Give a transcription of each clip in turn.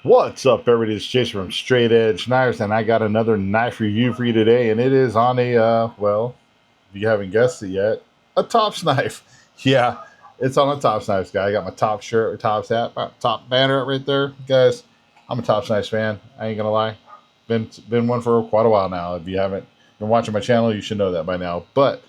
What's up, everybody? It's Jason from Straight Edge Knives, and I got another knife review for you today, and it is on a, well, if you haven't guessed it yet, a Tops knife. Yeah, it's on a Tops knives, guy. I got my Tops shirt, or Tops hat, top banner right there. Guys, I'm a Tops knives fan. I ain't gonna lie. Been one for quite a while now. If you haven't been watching my channel, you should know that by now. But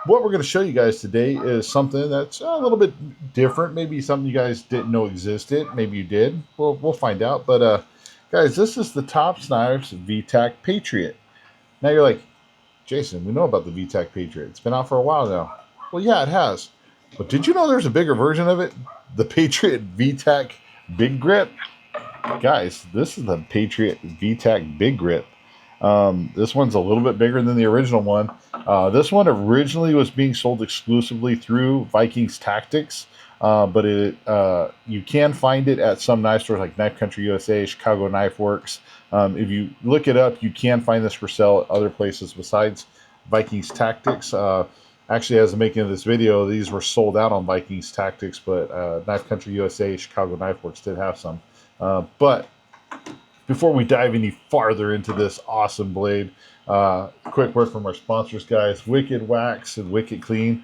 what we're going to show you guys today is something that's a little bit different. Maybe something you guys didn't know existed. Maybe you did. We'll find out. But guys, this is the Tops Knives VTAC Patriot. Now you're like, Jason, we know about the VTAC Patriot. It's been out for a while now. Well, yeah, it has. But did you know there's a bigger version of it? The Patriot VTAC Big Grip. Guys, this is the Patriot VTAC Big Grip. This one's a little bit bigger than the original one. This one originally was being sold exclusively through Viking Tatics, but you can find it at some knife stores like Knife Country USA, Chicago Knife Works. If you look it up, you can find this for sale at other places besides Vikings Tactics. Actually, as I'm making this video, these were sold out on Vikings Tactics, but Knife Country USA, Chicago Knife Works did have some. But before we dive any farther into this awesome blade, quick word from our sponsors, guys. Wicked Wax and Wicked Clean,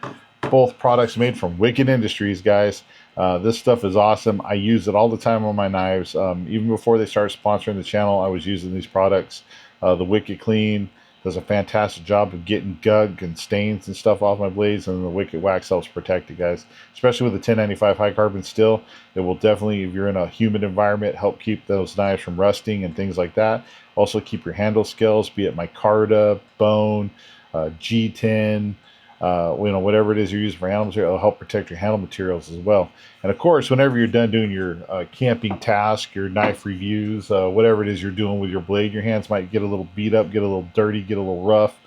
both products made from Wicked Industries, guys. This stuff is awesome. I use it all the time on my knives. Even before they started sponsoring the channel, I was using these products. The Wicked Clean does a fantastic job of getting gunk and stains and stuff off my blades, and the Wicked Wax helps protect it, guys. Especially with the 1095 high carbon steel, it will definitely, if you're in a humid environment, help keep those knives from rusting and things like that. Also keep your handle scales, be it micarta, bone, G10, whatever it is you're using for handle material, it'll help protect your handle materials as well. And of course, whenever you're done doing your camping task, your knife reviews, whatever it is you're doing with your blade, your hands might get a little beat up, get a little dirty, get a little rough.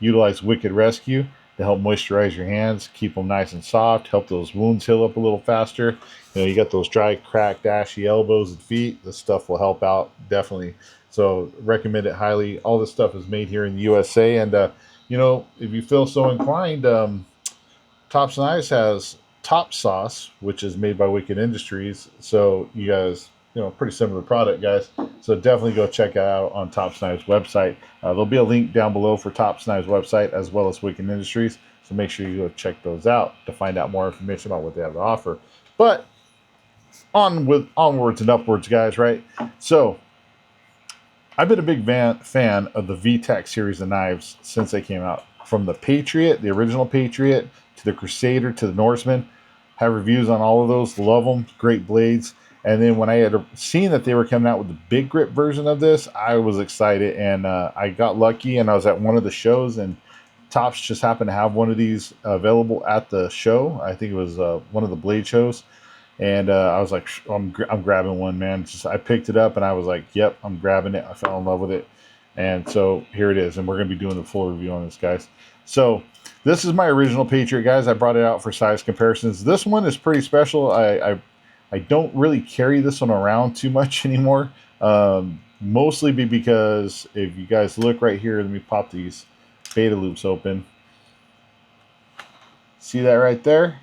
Utilize Wicked Rescue to help moisturize your hands, keep them nice and soft, help those wounds heal up a little faster. You got those dry, cracked, ashy elbows and feet. This stuff will help out, definitely. So recommend it highly. All this stuff is made here in the USA, and if you feel so inclined, Tops Knives has Top Sauce, which is made by Wicked Industries. So you guys, pretty similar product, guys. So definitely go check it out on Tops Knives website. There'll be a link down below for Tops Knives website as well as Wicked Industries. So make sure you go check those out to find out more information about what they have to offer. But onwards and upwards, guys, right? So I've been a big fan of the VTAC series of knives since they came out. From the Patriot, the original Patriot, to the Crusader, to the Norseman. Have reviews on all of those. Love them. Great blades. And then when I had seen that they were coming out with the big grip version of this, I was excited. And I got lucky, and I was at one of the shows, and Tops just happened to have one of these available at the show. I think it was one of the blade shows. And I was like, I'm grabbing one, man. I picked it up, and I was like, yep, I'm grabbing it. I fell in love with it. And so here it is. And we're going to be doing the full review on this, guys. So this is my original Patriot, guys. I brought it out for size comparisons. This one is pretty special. I don't really carry this one around too much anymore. Mostly because if you guys look right here, let me pop these beta loops open. See that right there?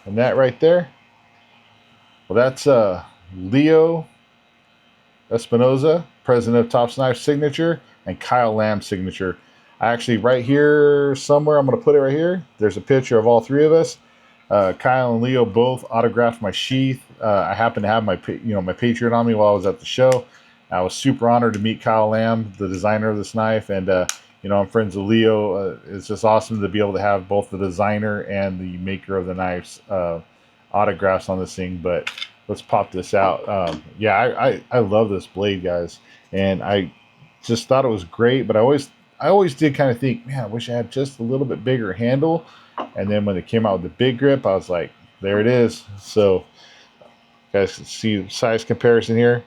And that right there, well, that's Leo Espinoza, president of Tops Knives signature, and Kyle Lamb's signature. Actually, right here somewhere, I'm going to put it right here. There's a picture of all three of us. Kyle and Leo both autographed my sheath. I happened to have my Patriot on me while I was at the show. I was super honored to meet Kyle Lamb, the designer of this knife, and I'm friends with Leo. It's just awesome to be able to have both the designer and the maker of the knives autographs on this thing. But let's pop this out. I love this blade, guys, and I just thought it was great. But I always did kind of think, man, I wish I had just a little bit bigger handle. And then when it came out with the big grip, I was like, there it is. So you guys can see size comparison here.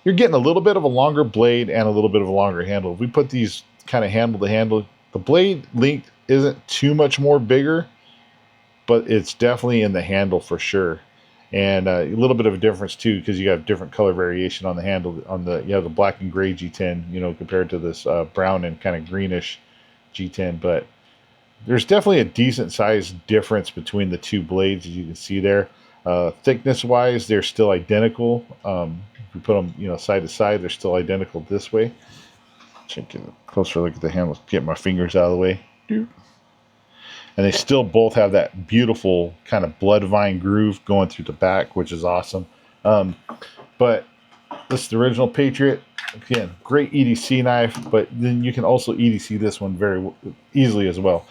You're getting a little bit of a longer blade and a little bit of a longer handle. If we put these kind of handle to handle, the blade length isn't too much more bigger, but it's definitely in the handle for sure. And a little bit of a difference too, because you have different color variation on the handle. You have the black and gray G10, compared to this brown and kind of greenish G10. But there's definitely a decent size difference between the two blades, as you can see there. Thickness wise, they're still identical. If you put them, side to side, they're still identical this way. Check a closer look at the handles. Get my fingers out of the way. And they still both have that beautiful kind of blood vine groove going through the back, which is awesome. But this is the original Patriot. Again, great EDC knife, but then you can also EDC this one very easily as well.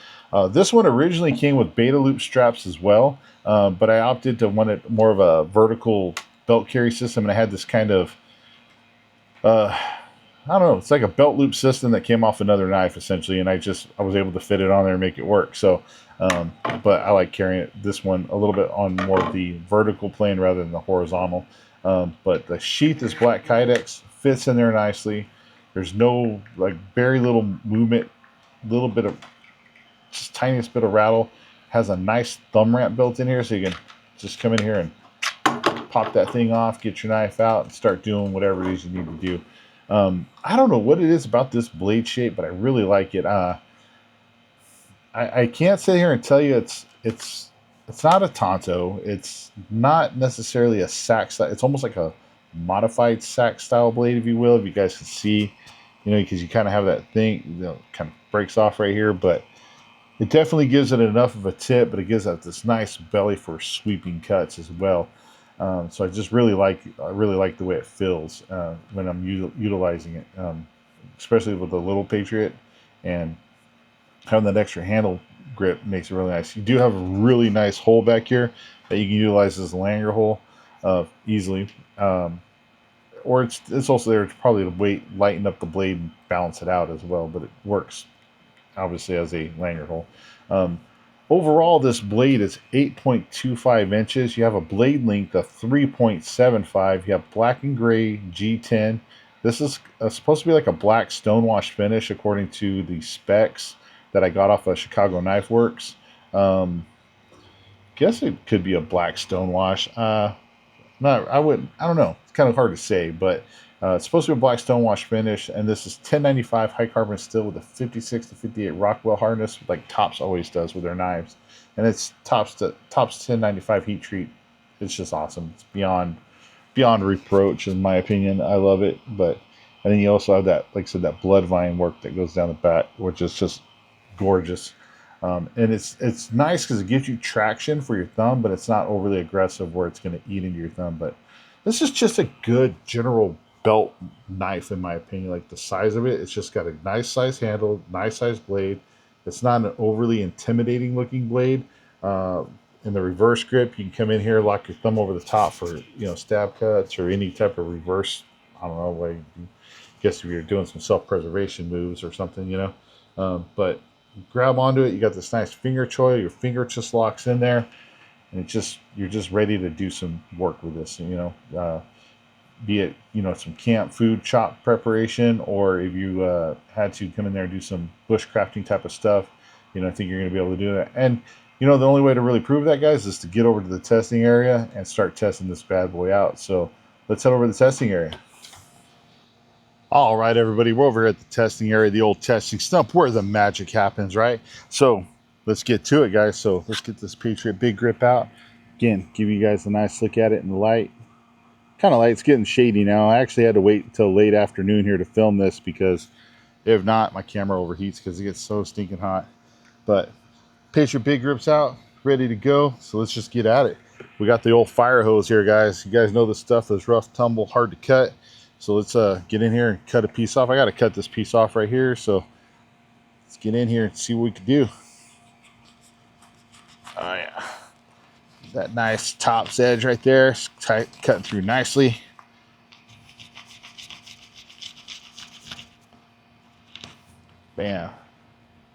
This one originally came with beta loop straps as well, but I opted to want it more of a vertical belt carry system, and I had this kind of, I don't know, it's like a belt loop system that came off another knife essentially, and I was able to fit it on there and make it work. So, but I like carrying this one a little bit on more of the vertical plane rather than the horizontal. But the sheath is black Kydex, fits in there nicely. There's no, like, very little movement, little bit of, just tiniest bit of rattle. Has a nice thumb ramp built in here, so you can just come in here and pop that thing off, get your knife out, and start doing whatever it is you need to do. I don't know what it is about this blade shape, but I really like it. I can't sit here and tell you it's not a Tonto. It's not necessarily a sack style. It's almost like a modified sack style blade, if you will, if you guys can see, because you kind of have that thing, kind of breaks off right here, but it definitely gives it enough of a tip, but it gives it this nice belly for sweeping cuts as well. So I just really like the way it feels when I'm utilizing it, especially with the little Patriot, and having that extra handle grip makes it really nice. You do have a really nice hole back here that you can utilize as a lanyard hole easily, or it's also there to probably lighten up the blade and balance it out as well. But it works obviously as a lanyard hole. Overall, this blade is 8.25 inches. You have a blade length of 3.75. You have black and gray G10. This is supposed to be like a black stonewash finish according to the specs that I got off of Chicago Knife Works. Guess it could be a black stonewash. I don't know. It's kind of hard to say, but it's supposed to be a black stonewash finish, and this is 1095 high carbon steel with a 56 to 58 Rockwell hardness, like Tops always does with their knives. And it's Tops 1095 heat treat. It's just awesome. It's beyond reproach, in my opinion. I love it. But and then you also have that, like I said, that blood vine work that goes down the back, which is just gorgeous. And it's nice because it gives you traction for your thumb, but it's not overly aggressive where it's going to eat into your thumb. But this is just a good general belt knife, in my opinion. Like the size of it, it's just got a nice size handle, nice size blade. It's not an overly intimidating looking blade. In the reverse grip, you can come in here, lock your thumb over the top for stab cuts or any type of reverse. I don't know, like, I guess if you're doing some self-preservation moves or something, but grab onto it. You got this nice finger choil. Your finger just locks in there, and you're just ready to do some work with this. Be it some camp food chop preparation, or if you had to come in there and do some bushcrafting type of stuff, I think you're going to be able to do that. And the only way to really prove that, guys, is to get over to the testing area and start testing this bad boy out. So let's head over to the testing area. All right, everybody, we're over here at the testing area, the old testing stump where the magic happens, right? So let's get to it, guys. So let's get this Patriot Big Grip out. Again, give you guys a nice look at it in the light. Kind of light. It's getting shady now. I actually had to wait until late afternoon here to film this because if not, my camera overheats because it gets so stinking hot. But Patriot Big Grip's out, ready to go. So let's just get at it. We got the old fire hose here, guys. You guys know this stuff is rough, tumble, hard to cut. So let's get in here and cut a piece off. I got to cut this piece off right here. So let's get in here and see what we can do. Oh, yeah. That nice Tops edge right there. Cutting through nicely. Bam.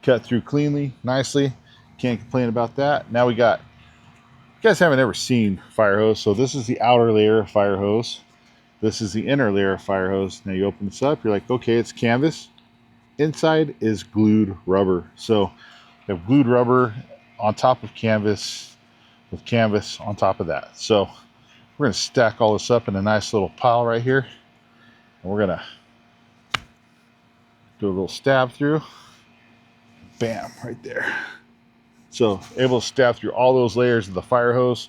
Cut through cleanly, nicely. Can't complain about that. Now we got, you guys haven't ever seen fire hose. So this is the outer layer of fire hose. This is the inner layer of fire hose. Now you open this up, you're like, okay, it's canvas. Inside is glued rubber. So you have glued rubber on top of canvas with canvas on top of that. So we're going to stack all this up in a nice little pile right here. And we're going to do a little stab through. Bam, right there. So able to stab through all those layers of the fire hose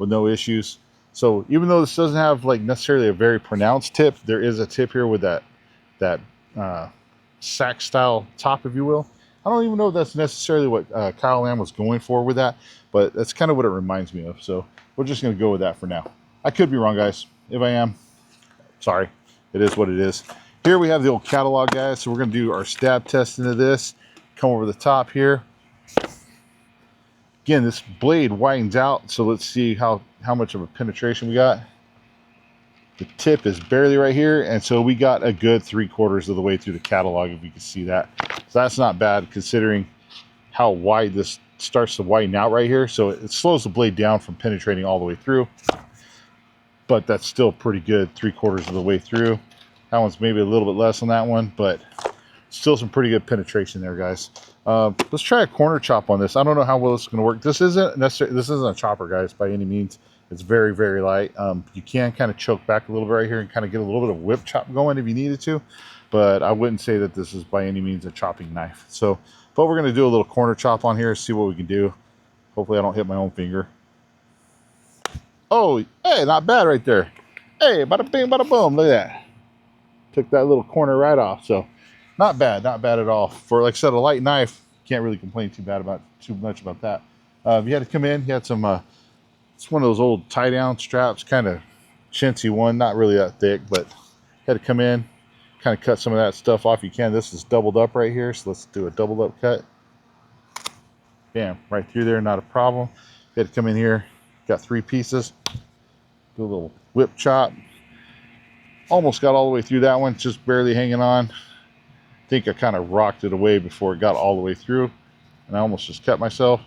with no issues. So even though this doesn't have like necessarily a very pronounced tip, there is a tip here with that sack style top, if you will. I don't even know if that's necessarily what Kyle Lamb was going for with that, but that's kind of what it reminds me of. So we're just going to go with that for now. I could be wrong, guys. If I am, sorry. It is what it is. Here we have the old catalog, guys. So we're going to do our stab test into this. Come over the top here. Again, this blade widens out, so let's see how much of a penetration we got. The tip is barely right here, and so we got a good 3/4 of the way through the catalog, if you can see that. So that's not bad considering how wide this starts to widen out right here. So it slows the blade down from penetrating all the way through, but that's still pretty good 3/4 of the way through. That one's maybe a little bit less on that one, but still some pretty good penetration there, guys. Let's try a corner chop on this. I don't know how well this is going to work. This isn't a chopper, guys, by any means. It's very, very light. You can kind of choke back a little bit right here and kind of get a little bit of whip chop going if you needed to, but I wouldn't say that this is by any means a chopping knife. So, but we're going to do a little corner chop on here, see what we can do. Hopefully I don't hit my own finger. Oh, hey, not bad right there. Hey, bada bing, bada boom. Look at that. Took that little corner right off. So not bad at all. For, like I said, a light knife, can't really complain too much about that. If you had to come in, you had some, it's one of those old tie down straps, kind of chintzy one, not really that thick, but had to come in, kind of cut some of that stuff off. You can. This is doubled up right here, so let's do a doubled up cut. Bam, right through there, not a problem. You had to come in here, got 3 pieces, do a little whip chop. Almost got all the way through that one, just barely hanging on. I think I kind of rocked it away before it got all the way through, and I almost just cut myself.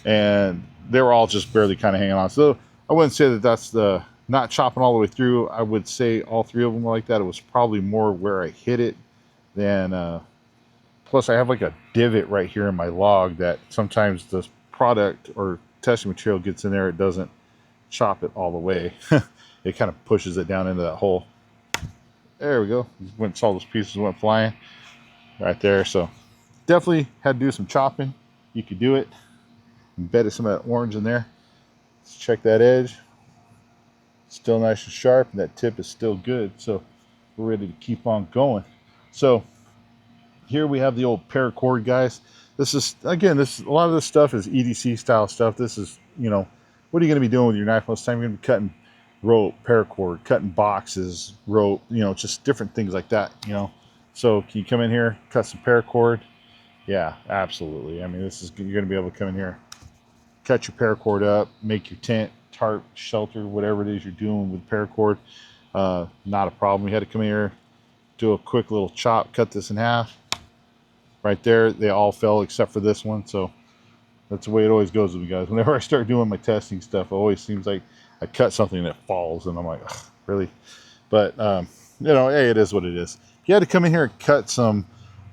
And they were all just barely kind of hanging on. So I wouldn't say that that's the not chopping all the way through. I would say all 3 of them were like that. It was probably more where I hit it than, plus I have like a divot right here in my log that sometimes the product or testing material gets in there. It doesn't chop it all the way. It kind of pushes it down into that hole. There we go. Once all those pieces went flying right there. So definitely had to do some chopping. You could do it. Embedded some of that orange in there. Let's check that edge. Still nice and sharp, and that tip is still good. So we're ready to keep on going. So here we have the old paracord, guys. This is, again, a lot of this stuff is EDC style stuff. This is, you know, what are you going to be doing with your knife most of the time? You're going to be cutting rope, paracord, cutting boxes, rope, you know, just different things like that, you know. So can you come in here, cut some paracord? Yeah, absolutely. I mean, you're going to be able to come in here, cut your paracord up, make your tent, tarp, shelter, whatever it is you're doing with paracord. Not a problem. We had to come in here, do a quick little chop, cut this in half. Right there, they all fell except for this one. So that's the way it always goes with me, guys. Whenever I start doing my testing stuff, it always seems like I cut something that falls, and I'm like, ugh, really? But, you know, hey, it is what it is. If you had to come in here and cut some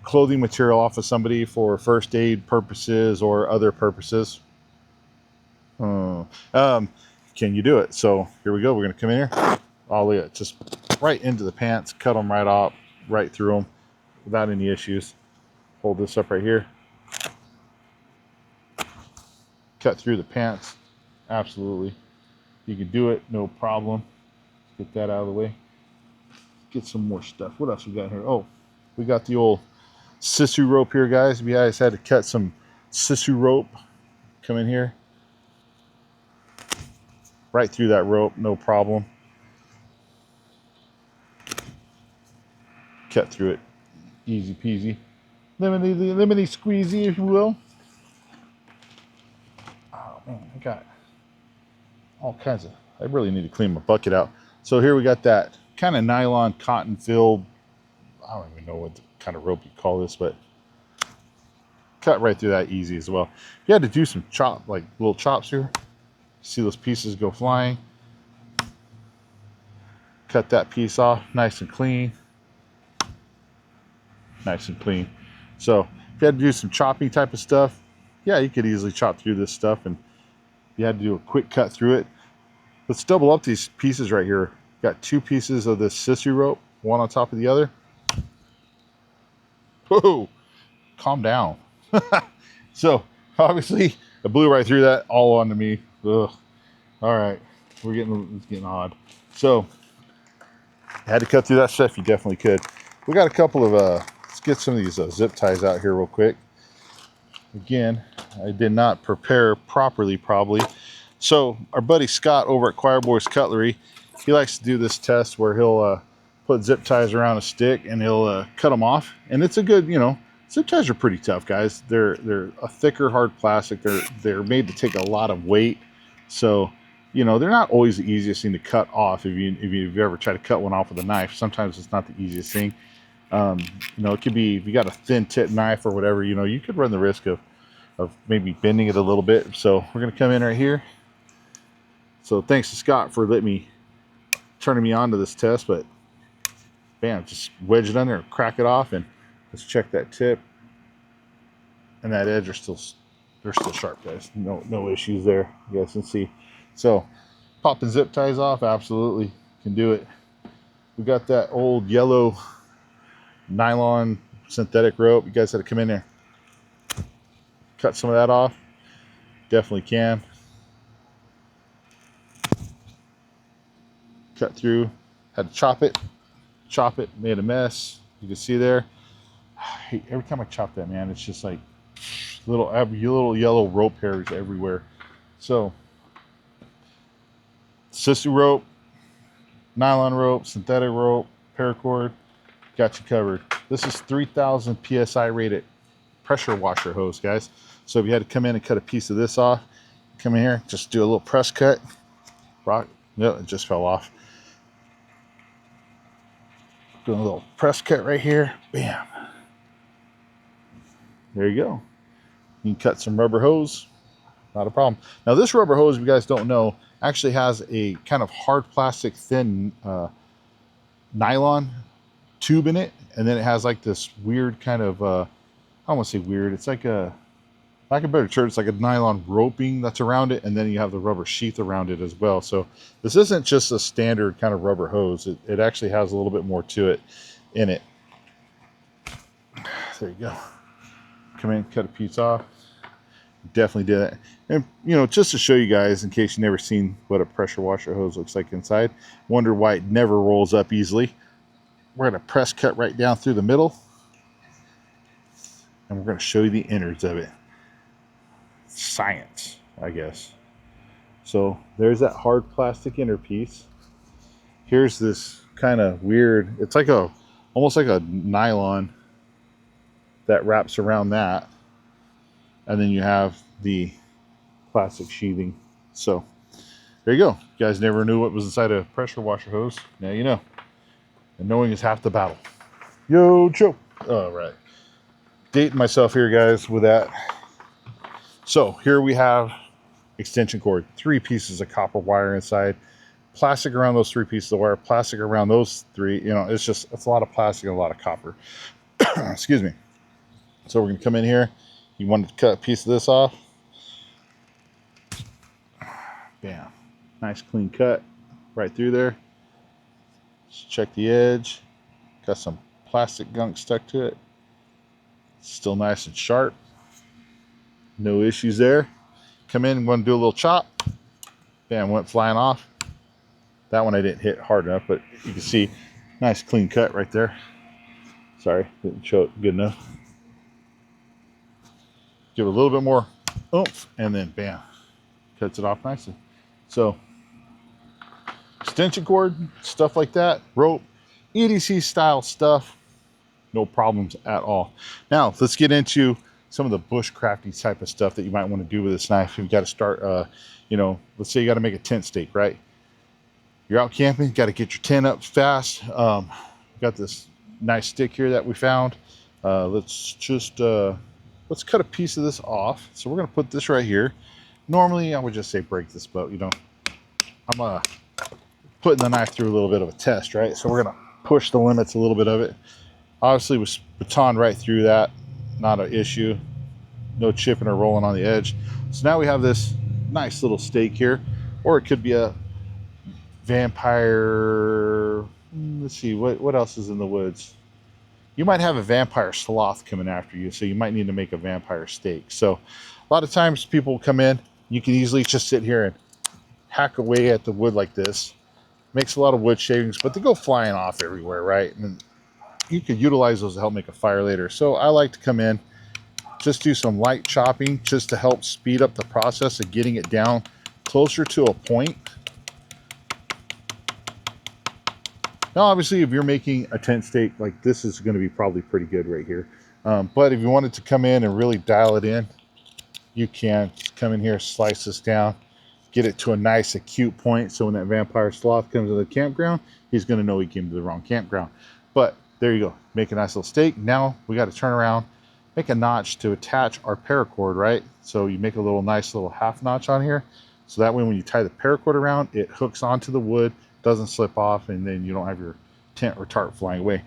clothing material off of somebody for first aid purposes or other purposes, can you do it? So here we go. We're going to come in here, all the way, just right into the pants, cut them right off, right through them without any issues. Hold this up right here. Cut through the pants. Absolutely. You can do it, no problem. Get that out of the way. Get some more stuff. What else we got here? Oh, we got the old sisu rope here, guys. If you guys had to cut some sisu rope, come in here. Right through that rope, no problem. Cut through it. Easy peasy. Lemony squeezy, if you will. Oh, man, I got all kinds of, I really need to clean my bucket out. So here we got that kind of nylon cotton filled, I don't even know what kind of rope you call this, but cut right through that easy as well. You had to do some chop, like little chops here. See those pieces go flying. Cut that piece off nice and clean. Nice and clean. So if you had to do some chopping type of stuff, yeah, you could easily chop through this stuff, and you had to do a quick cut through it. Let's double up these pieces right here. Got 2 pieces of this sisu rope, one on top of the other. Whoa, calm down. So obviously I blew right through that all onto me. Ugh. All right, it's getting odd. So had to cut through that stuff. You definitely could. We got a couple of let's get some of these zip ties out here real quick. Again, I did not prepare properly probably. So our buddy Scott over at Choir Boys Cutlery, he likes to do this test where he'll put zip ties around a stick and he'll cut them off. And it's a good, you know, zip ties are pretty tough, guys. They're a thicker, hard plastic. They're made to take a lot of weight. So, you know, they're not always the easiest thing to cut off. If you've ever tried to cut one off with a knife, sometimes it's not the easiest thing. You know, it could be, if you got a thin tip knife or whatever, you know, you could run the risk of maybe bending it a little bit. So we're going to come in right here. So thanks to Scott for turning me on to this test, but bam, just wedge it under, crack it off, and let's check that tip. And that edge they're still sharp, guys. No issues there. You guys can see. So popping zip ties off, absolutely can do it. We got that old yellow nylon synthetic rope. You guys had to come in there, cut some of that off. Definitely can. Cut through, had to chop it, made a mess. You can see there. Every time I chop that, man, it's just like little yellow rope hairs everywhere. So sissy rope, nylon rope, synthetic rope, paracord, got you covered. This is 3,000 psi rated pressure washer hose, guys. So if you had to come in and cut a piece of this off, come in here, just do a little press cut. Rock, no, it just fell off. Doing a little press cut right here. Bam. There you go. You can cut some rubber hose. Not a problem. Now this rubber hose, if you guys don't know, actually has a kind of hard plastic thin nylon tube in it. And then it has like this weird kind of, I don't want to say weird. It's like a better term, it's like a nylon roping that's around it, and then you have the rubber sheath around it as well. So this isn't just a standard kind of rubber hose. It actually has a little bit more to it in it. There you go. Come in, cut a piece off. Definitely did it. And, you know, just to show you guys, in case you've never seen what a pressure washer hose looks like inside, wonder why it never rolls up easily. We're going to press cut right down through the middle, and we're going to show you the innards of it. Science, I guess. So there's that hard plastic inner piece. Here's this kind of weird, it's like almost like a nylon that wraps around that, and then you have the plastic sheathing. So there you go. You guys never knew what was inside a pressure washer hose. Now you know, and knowing is half the battle. Yo, Joe. All right, dating myself here, guys, with that. So here we have extension cord, 3 pieces of copper wire inside, plastic around those 3 pieces of wire, plastic around those 3. You know, it's a lot of plastic and a lot of copper. Excuse me. So we're going to come in here. You want to cut a piece of this off. Bam. Nice clean cut right through there. Just check the edge. Got some plastic gunk stuck to it. Still nice and sharp. No issues there. Come in, want to do a little chop. Bam, went flying off. That one I didn't hit hard enough, but you can see nice clean cut right there. Sorry, didn't show it good enough. Give it a little bit more oomph, and then bam, cuts it off nicely. So extension cord, stuff like that, rope, EDC style stuff, no problems at all. Now let's get into some of the bushcrafty type of stuff that you might want to do with this knife. You've got to start, you know, let's say you got to make a tent stake, right? You're out camping, got to get your tent up fast. Got this nice stick here that we found. Let's cut a piece of this off. So we're going to put this right here. Normally, I would just say break this, but you know, I'm putting the knife through a little bit of a test, right? So we're going to push the limits a little bit of it. Obviously, we baton right through that. Not an issue. No chipping or rolling on the edge. So now we have this nice little stake here, or it could be a vampire. Let's see, what else is in the woods? You might have a vampire sloth coming after you, so you might need to make a vampire stake. So a lot of times people come in, you can easily just sit here and hack away at the wood like this. Makes a lot of wood shavings, but they go flying off everywhere, right? And you could utilize those to help make a fire later. So I like to come in, just do some light chopping just to help speed up the process of getting it down closer to a point. Now, obviously, if you're making a tent stake, like this is going to be probably pretty good right here. But if you wanted to come in and really dial it in, you can come in here, slice this down, get it to a nice acute point. So when that vampire sloth comes to the campground, he's going to know he came to the wrong campground. But there you go. Make a nice little stake. Now we got to turn around, make a notch to attach our paracord, right? So you make a little nice little half notch on here. So that way when you tie the paracord around, it hooks onto the wood, doesn't slip off, and then you don't have your tent or tarp flying away.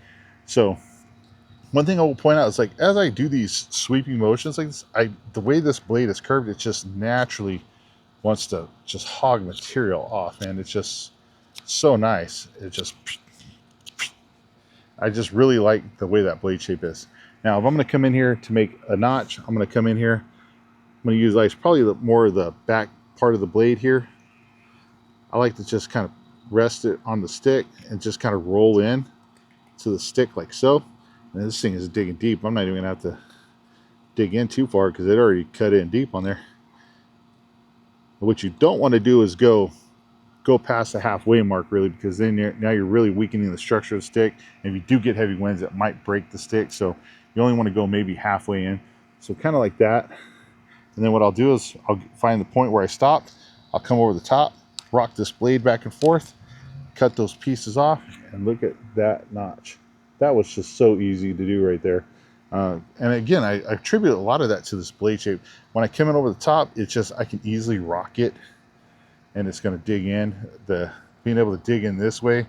So one thing I will point out is, like, as I do these sweeping motions like this, the way this blade is curved, it just naturally wants to just hog material off, and it's just so nice. I just really like the way that blade shape is. Now, if I'm going to come in here to make a notch, I'm going to come in here. I'm going to use like probably more of the back part of the blade here. I like to just kind of rest it on the stick and just kind of roll in to the stick like so. And this thing is digging deep. I'm not even going to have to dig in too far because it already cut in deep on there. But what you don't want to do is go past the halfway mark, really, because then now you're really weakening the structure of the stick. And if you do get heavy winds, it might break the stick. So you only want to go maybe halfway in. So kind of like that. And then what I'll do is I'll find the point where I stopped. I'll come over the top, rock this blade back and forth, cut those pieces off, and look at that notch. That was just so easy to do right there. And again, I attribute a lot of that to this blade shape. When I come in over the top, it's just, I can easily rock it and it's going to dig in. Being able to dig in this way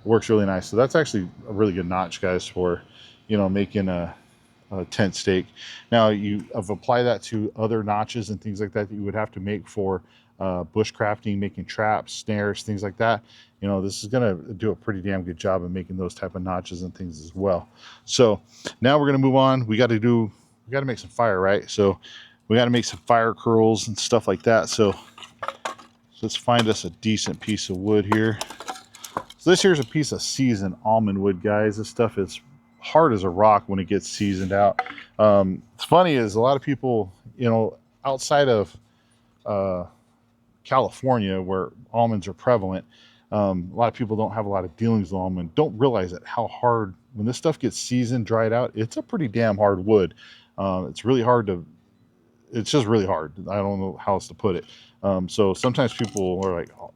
works really nice. So that's actually a really good notch, guys, for, you know, making a tent stake. Now, I've applied that to other notches and things like that you would have to make for bushcrafting, making traps, snares, things like that. You know, this is going to do a pretty damn good job of making those type of notches and things as well. So now we're going to move on. We got to make some fire, right? So we got to make some fire curls and stuff like that. So let's find us a decent piece of wood here. So this here's a piece of seasoned almond wood, guys. This stuff is hard as a rock when it gets seasoned out. It's funny is a lot of people, you know, outside of California, where almonds are prevalent, a lot of people don't have a lot of dealings with almond, don't realize that how hard, when this stuff gets seasoned, dried out, it's a pretty damn hard wood. It's really hard to, it's just really hard. I don't know how else to put it. So sometimes people are like, oh,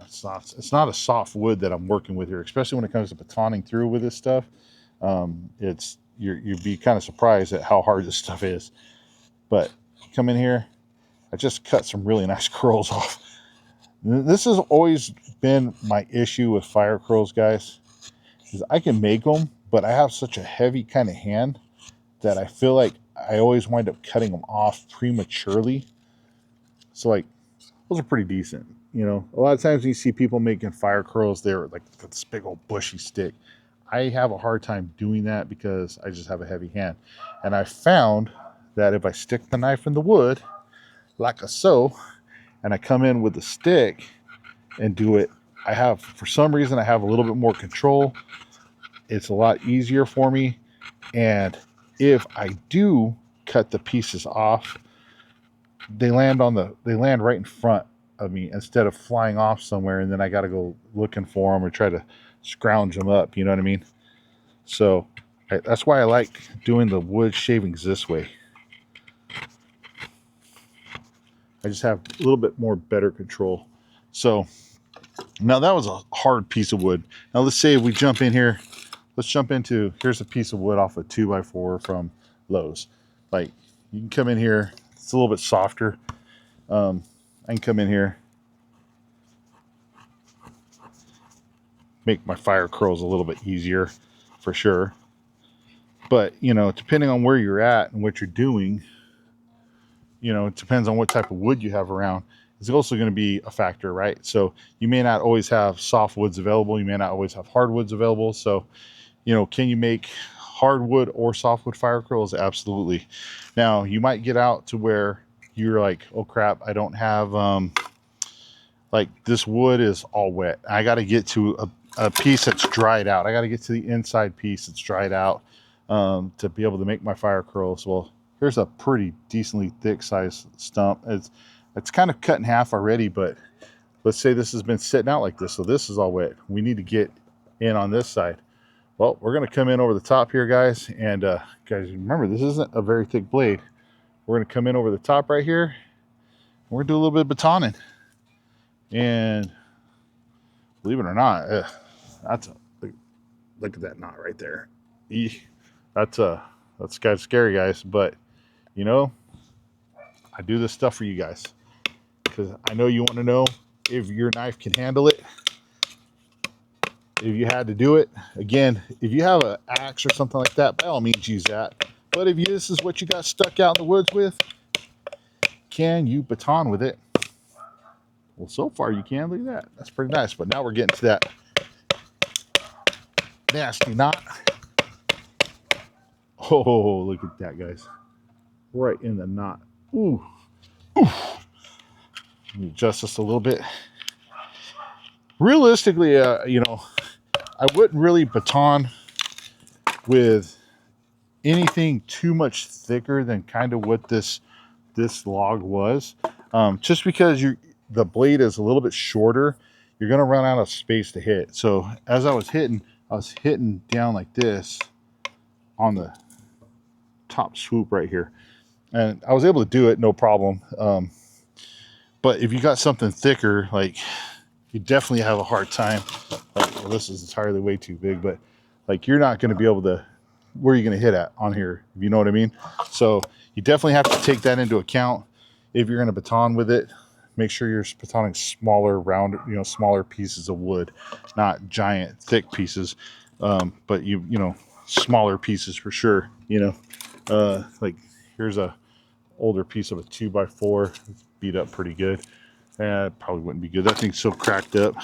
it's not a soft wood that I'm working with here, especially when it comes to batoning through with this stuff. You'd be kind of surprised at how hard this stuff is. But come in here, I just cut some really nice curls off. This has always been my issue with fire curls, guys, is I can make them, but I have such a heavy kind of hand that I feel like I always wind up cutting them off prematurely. So like, those are pretty decent. You know, a lot of times when you see people making fire curls, they're like this big old bushy stick. I have a hard time doing that because I just have a heavy hand. And I found that if I stick the knife in the wood, like so, and I come in with the stick and do it, for some reason, I have a little bit more control. It's a lot easier for me. And if I do cut the pieces off, they land right in front of me instead of flying off somewhere, and then I got to go looking for them or try to scrounge them up. You know what I mean? So that's why I like doing the wood shavings this way. I just have a little bit more better control. So now that was a hard piece of wood. Now let's say if we jump in here, here's a piece of wood off a 2x4 from Lowe's. Like, you can come in here, it's a little bit softer. I can come in here, make my fire curls a little bit easier for sure. But, you know, depending on where you're at and what you're doing, you know, it depends on what type of wood you have around. It's also going to be a factor, right? So you may not always have soft woods available. You may not always have hardwoods available. So, you know, can you make hardwood or softwood fire curls? Absolutely. Now, you might get out to where you're like, oh crap, I don't have like this wood is all wet. I got to get to a piece that's dried out. I got to get to the inside piece that's dried out to be able to make my fire curls. Well, here's a pretty decently thick size stump. It's kind of cut in half already, but let's say this has been sitting out like this. So this is all wet. We need to get in on this side. Well, we're going to come in over the top here, guys. And guys, remember, this isn't a very thick blade. We're going to come in over the top right here. We're going to do a little bit of batoning. And believe it or not, that's look at that knot right there. That's kind of scary, guys. But you know, I do this stuff for you guys because I know you want to know if your knife can handle it. If you had to do it again, if you have an axe or something like that, by all means use that. But if this is what you got stuck out in the woods with, can you baton with it? Well, so far you can. Look at that. That's pretty nice. But now we're getting to that nasty knot. Oh, look at that, guys. Right in the knot. Ooh. Ooh. Let me adjust this a little bit. Realistically, you know, I wouldn't really baton with anything too much thicker than kind of what this log was. Just because the blade is a little bit shorter, you're going to run out of space to hit. So as I was hitting down like this on the top swoop right here. And I was able to do it, no problem. But if you got something thicker, like you definitely have a hard time. Like, well, this is entirely way too big, but like you're not going to be able to, where are you going to hit at on here? If you know what I mean? So you definitely have to take that into account. If you're going to baton with it, make sure you're batoning smaller, round, you know, smaller pieces of wood, not giant, thick pieces. But you know, smaller pieces for sure. You know, like here's a older piece of a 2x4. It's beat up pretty good. It probably wouldn't be good. That thing's so cracked up.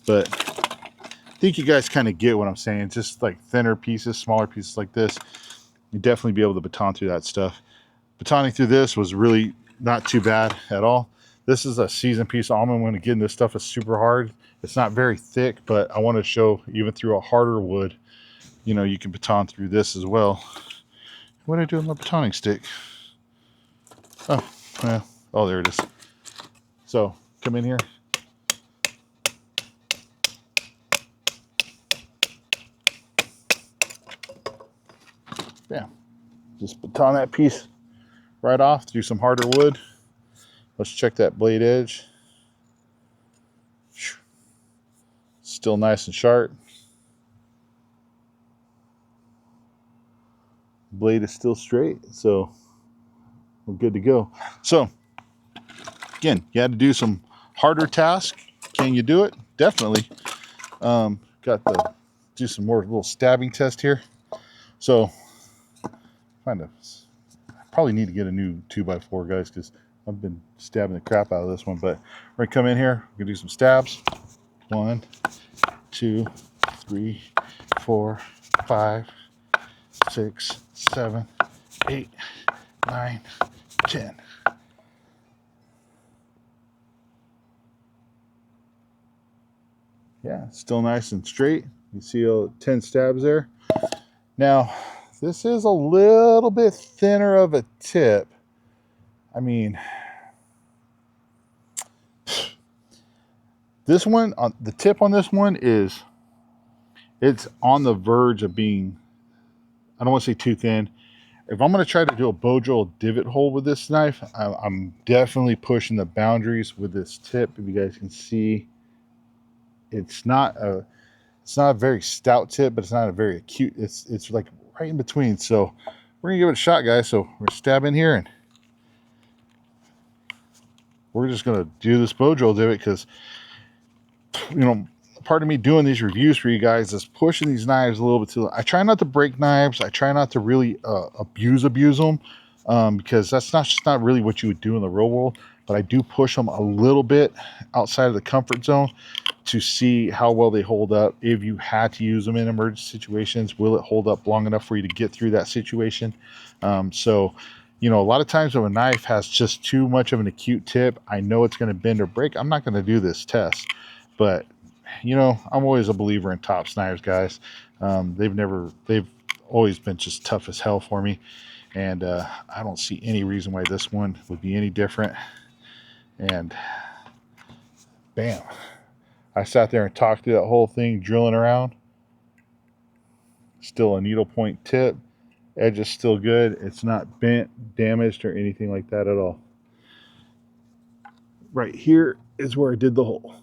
But I think you guys kind of get what I'm saying. Just like thinner pieces, smaller pieces like this, you definitely be able to baton through that stuff. Batoning through this was really not too bad at all. This is a seasoned piece of almond. When again, this stuff is super hard. It's not very thick, but I want to show even through a harder wood, you know, you can baton through this as well. What did I do with my batoning stick? Oh, well, oh, there it is. So come in here. Bam. Just baton that piece right off through some harder wood. Let's check that blade edge. Still nice and sharp. Blade is still straight, so we're good to go. So again, you had to do some harder tasks. Can you do it? Definitely. Got to do some more little stabbing test here. So probably need to get a new 2x4, guys, because I've been stabbing the crap out of this one. But we're gonna come in here, we're gonna do some stabs. 1, 2, 3, 4, 5, 6, 7, 8, 9, 10. Yeah, still nice and straight. You see 10 stabs there. Now, this is a little bit thinner of a tip. I mean, this one, the tip on this one is, it's on the verge of being, I don't want to say too thin. If I'm going to try to do a bow drill divot hole with this knife, I'm definitely pushing the boundaries with this tip. If you guys can see, it's not a very stout tip, but it's not a very acute. It's like right in between. So we're gonna give it a shot, guys. So we're gonna stab in here, and we're just gonna do this bow drill divot because, you know, part of me doing these reviews for you guys is pushing these knives a little bit too. I try not to break knives. I try not to really abuse them because that's just not really what you would do in the real world. But I do push them a little bit outside of the comfort zone to see how well they hold up. If you had to use them in emergency situations, will it hold up long enough for you to get through that situation? So You know, a lot of times when a knife has just too much of an acute tip, I know it's going to bend or break. I'm not going to do this test, but you know, I'm always a believer in Tops knives, guys. They've always been just tough as hell for me, and I don't see any reason why this one would be any different. And bam, I sat there and talked through that whole thing, drilling around. Still a needle point tip. Edge is still good. It's not bent, damaged, or anything like that at all. Right here is where I did the hole,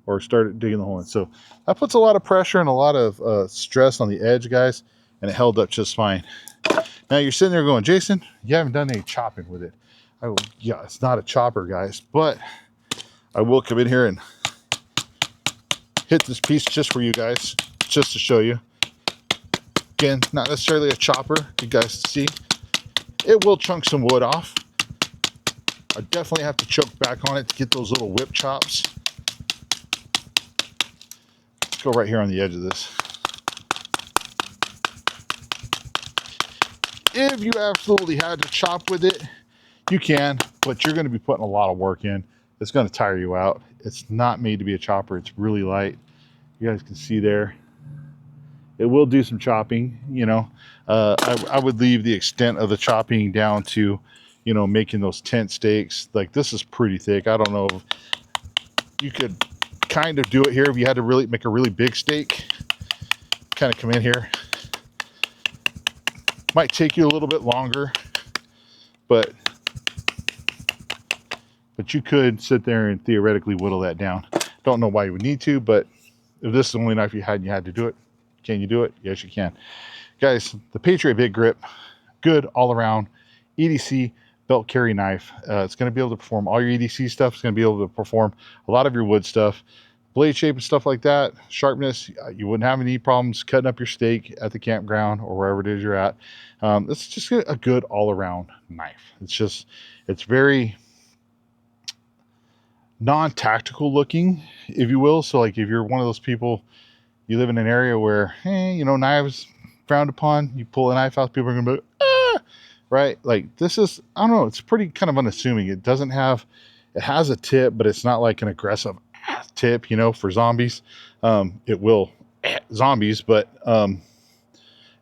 or started digging the hole in. So that puts a lot of pressure and a lot of stress on the edge, guys, and it held up just fine. Now you're sitting there going, Jason, you haven't done any chopping with it. Yeah, it's not a chopper, guys, but I will come in here and hit this piece just for you guys, just to show you. Again, not necessarily a chopper, you guys see. It will chunk some wood off. I definitely have to choke back on it to get those little whip chops. Let's go right here on the edge of this. If you absolutely had to chop with it, you can, but you're going to be putting a lot of work in. It's going to tire you out. It's not made to be a chopper. It's really light. You guys can see there. It will do some chopping, you know. I would leave the extent of the chopping down to, you know, making those tent stakes. Like, this is pretty thick. I don't know. You could kind of do it here if you had to really make a really big stake. Kind of come in here. Might take you a little bit longer, but you could sit there and theoretically whittle that down. Don't know why you would need to, but if this is the only knife you had and you had to do it, can you do it? Yes, you can. Guys, the Patriot Big Grip, good all around EDC belt carry knife. It's going to be able to perform all your EDC stuff. It's going to be able to perform a lot of your wood stuff. Blade shape and stuff like that, sharpness, you wouldn't have any problems cutting up your steak at the campground or wherever it is you're at. It's just a good all-around knife. It's very non-tactical looking, if you will. So like if you're one of those people, you live in an area where, hey, you know, knives frowned upon, you pull a knife out, people are gonna be like, ah! Right? Like, this is, I don't know, it's pretty kind of unassuming. It has a tip, but it's not like an aggressive tip, you know, for zombies. It will zombies, but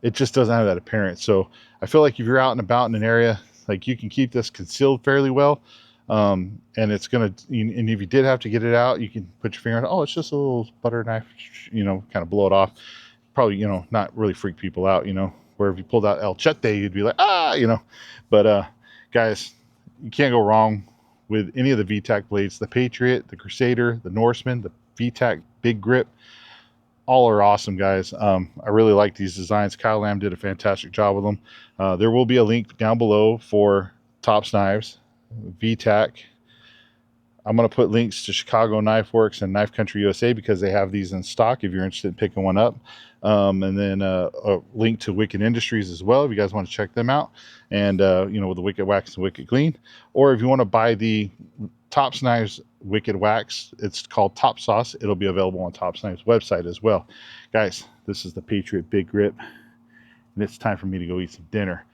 it just doesn't have that appearance. So I feel like if you're out and about in an area, like, you can keep this concealed fairly well. And it's gonna, and if you did have to get it out, you can put your finger on it. Oh, it's just a little butter knife, you know, kind of blow it off. Probably, you know, not really freak people out, you know, where if you pulled out El Chete, you'd be like, ah, you know. But guys, you can't go wrong with any of the VTAC blades. The Patriot, the Crusader, the Norseman, the VTAC Big Grip, all are awesome, guys. I really like these designs. Kyle Lamb did a fantastic job with them. There will be a link down below for Tops Knives, VTAC. I'm going to put links to Chicago Knife Works and Knife Country USA because they have these in stock if you're interested in picking one up. And then a link to Wicked Industries as well if you guys want to check them out. And, you know, with the Wicked Wax and Wicked Clean. Or if you want to buy the Tops Knives Wicked Wax, it's called Top Sauce. It'll be available on Tops Knives website as well. Guys, this is the Patriot Big Grip, and it's time for me to go eat some dinner.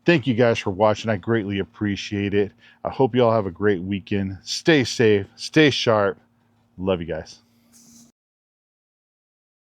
Thank you guys for watching. I greatly appreciate it. I hope you all have a great weekend. Stay safe, stay sharp. Love you guys.